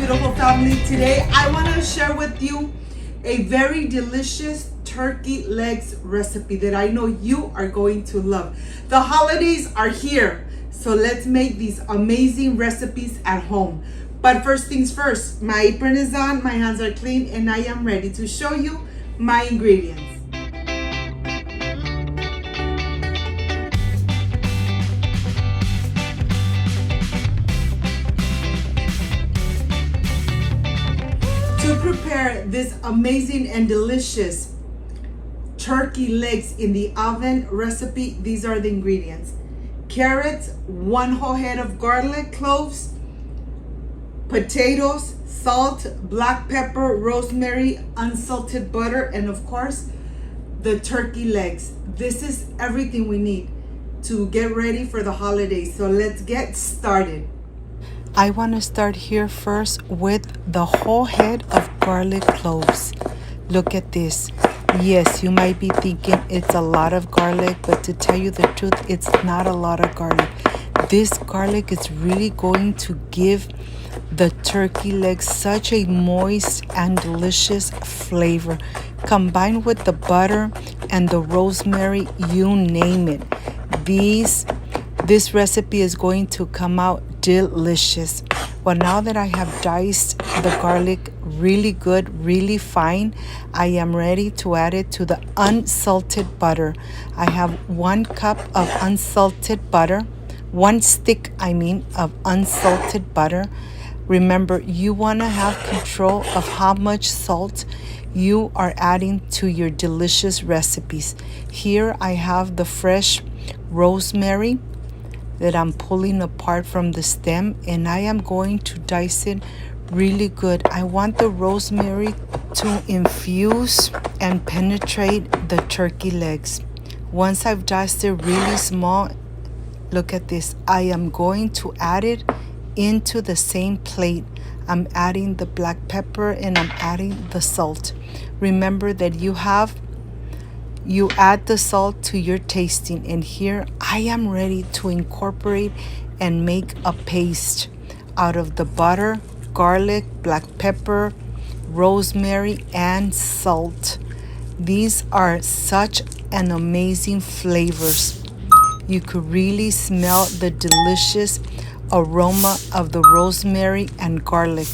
beautiful family. Today I want to share with you a very delicious turkey legs recipe that I know you are going to love. The holidays are here, so let's make these amazing recipes at home. But first things first, my apron is on, my hands are clean, and I am ready to show you my ingredients. To prepare this amazing and delicious turkey legs in the oven recipe, these are the ingredients: carrots, 1 whole head of garlic cloves, potatoes, salt, black pepper, rosemary, unsalted butter, and of course, the turkey legs. This is everything we need to get ready for the holidays. So let's get started. I want to start here first with the whole head of garlic cloves. Look at this. Yes, you might be thinking it's a lot of garlic, but to tell you the truth, it's not a lot of garlic. This garlic is really going to give the turkey legs such a moist and delicious flavor. Combined with the butter and the rosemary, you name it. This recipe is going to come out delicious. Well, now that I have diced the garlic really good, really fine, I am ready to add it to the unsalted butter. I have 1 cup of unsalted butter, 1 stick, of unsalted butter. Remember, you want to have control of how much salt you are adding to your delicious recipes. Here I have the fresh rosemary that I'm pulling apart from the stem, and I am going to dice it really good. I want the rosemary to infuse and penetrate the turkey legs. Once I've diced it really small, look at this. I am going to add it into the same plate. I'm adding the black pepper and I'm adding the salt. Remember that you add the salt to your tasting, and here I am ready to incorporate and make a paste out of the butter, garlic, black pepper, rosemary, and salt. These are such an amazing flavors. You could really smell the delicious aroma of the rosemary and garlic.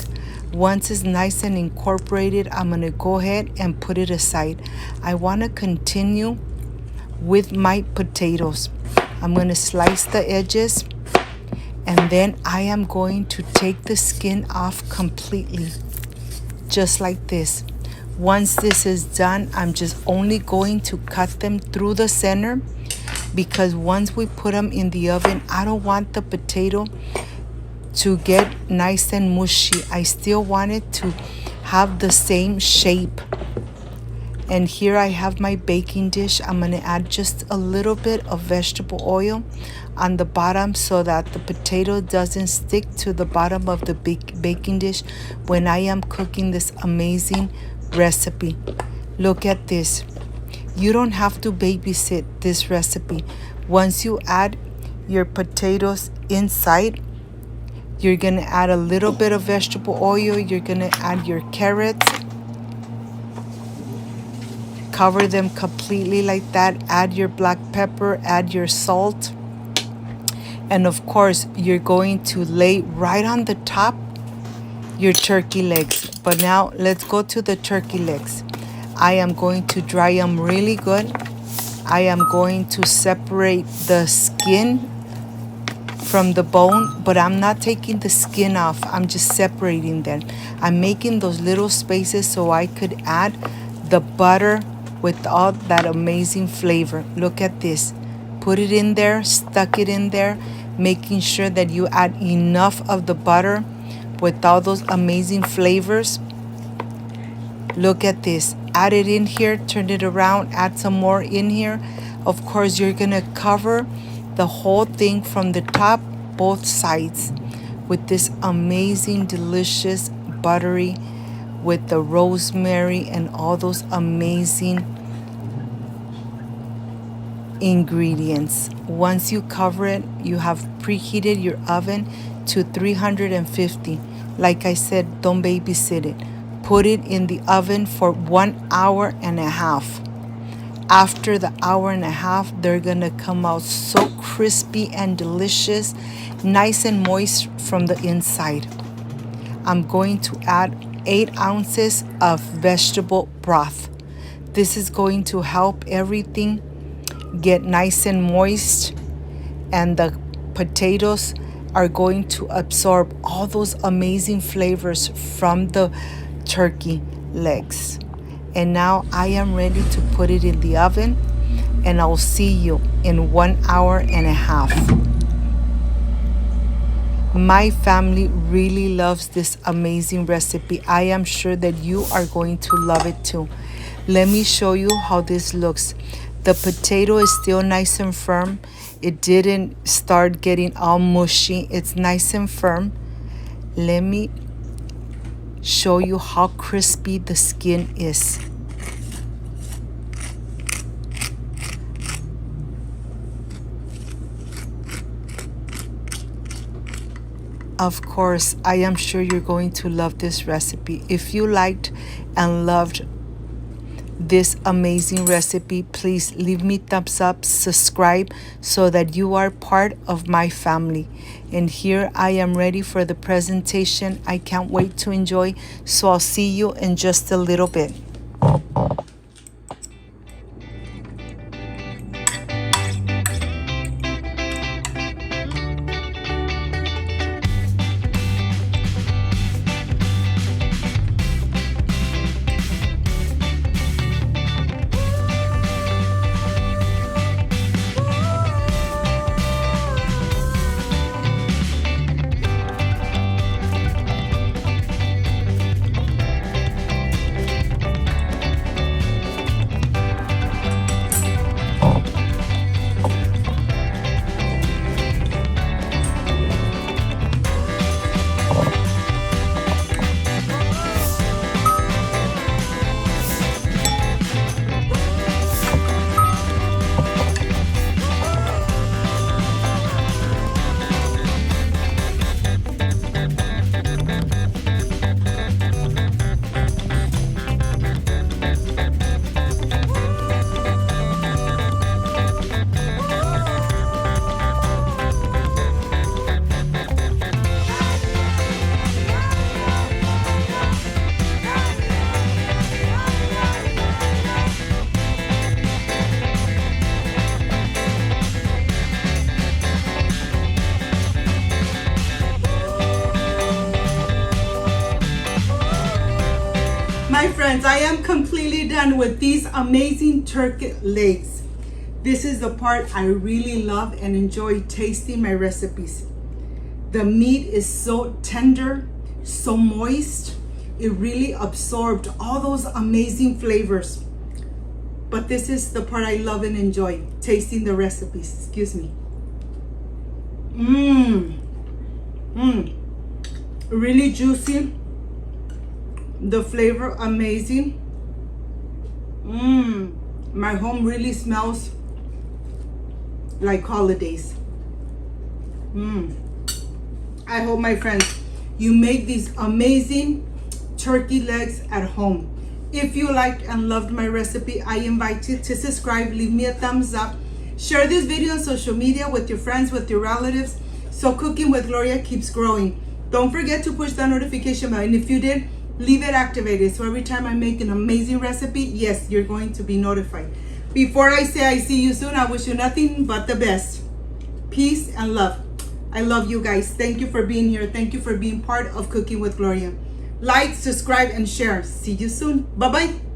Once it's nice and incorporated, I'm going to go ahead and put it aside. I want to continue with my potatoes. I'm going to slice the edges, and then I am going to take the skin off completely, just like this. Once this is done, I'm just only going to cut them through the center, because once we put them in the oven, I don't want the potato to get nice and mushy. I still want it to have the same shape. And here I have my baking dish. I'm going to add just a little bit of vegetable oil on the bottom so that the potato doesn't stick to the bottom of the baking dish when I am cooking this amazing recipe. Look at this. You don't have to babysit this recipe. Once you add your potatoes inside, you're going to add a little bit of vegetable oil. You're going to add your carrots. Cover them completely like that. Add your black pepper. Add your salt. And of course, you're going to lay right on the top your turkey legs. But now let's go to the turkey legs. I am going to dry them really good. I am going to separate the skin from the bone, but I'm not taking the skin off. I'm just separating them. I'm making those little spaces so I could add the butter with all that amazing flavor. Look at this. Put it in there, stuck it in there, making sure that you add enough of the butter with all those amazing flavors. Look at this. Add it in here, turn it around, add some more in here. Of course, you're gonna cover the whole thing from the top, both sides, with this amazing, delicious, buttery, with the rosemary and all those amazing ingredients. Once you cover it, you have preheated your oven to 350. Like I said, don't babysit it. Put it in the oven for 1.5 hours. After the 1.5 hours, they're gonna come out so crispy and delicious, nice and moist from the inside. I'm going to add 8 ounces of vegetable broth. This is going to help everything get nice and moist, and the potatoes are going to absorb all those amazing flavors from the turkey legs. And now I am ready to put it in the oven, and I'll see you in 1.5 hours. My family really loves this amazing recipe. I am sure that you are going to love it too. Let me show you how this looks. The potato is still nice and firm. It didn't start getting all mushy. It's nice and firm. Let me show you how crispy the skin is. Of course, I am sure you're going to love this recipe. If you liked and loved this amazing recipe, please leave me thumbs up, subscribe so that you are part of my family. And here I am ready for the presentation. I can't wait to enjoy, so I'll see you in just a little bit. My friends, I am completely done with these amazing turkey legs. This is the part I really love and enjoy tasting my recipes. The meat is so tender, so moist. It really absorbed all those amazing flavors. But this is the part I love and enjoy, tasting the recipes. Excuse me. Really juicy. The flavor amazing. My home really smells like holidays. I hope, my friends, you make these amazing turkey legs at home. If you liked and loved my recipe, I invite you to subscribe, leave me a thumbs up, share this video on social media with your friends, with your relatives, so Cooking with Gloria keeps growing. Don't forget to push that notification bell, and if you did, leave it activated, so every time I make an amazing recipe, yes, you're going to be notified. Before I say I see you soon, I wish you nothing but the best. Peace and love. I love you guys. Thank you for being here. Thank you for being part of Cooking with Gloria. Like, subscribe, and share. See you soon. Bye-bye.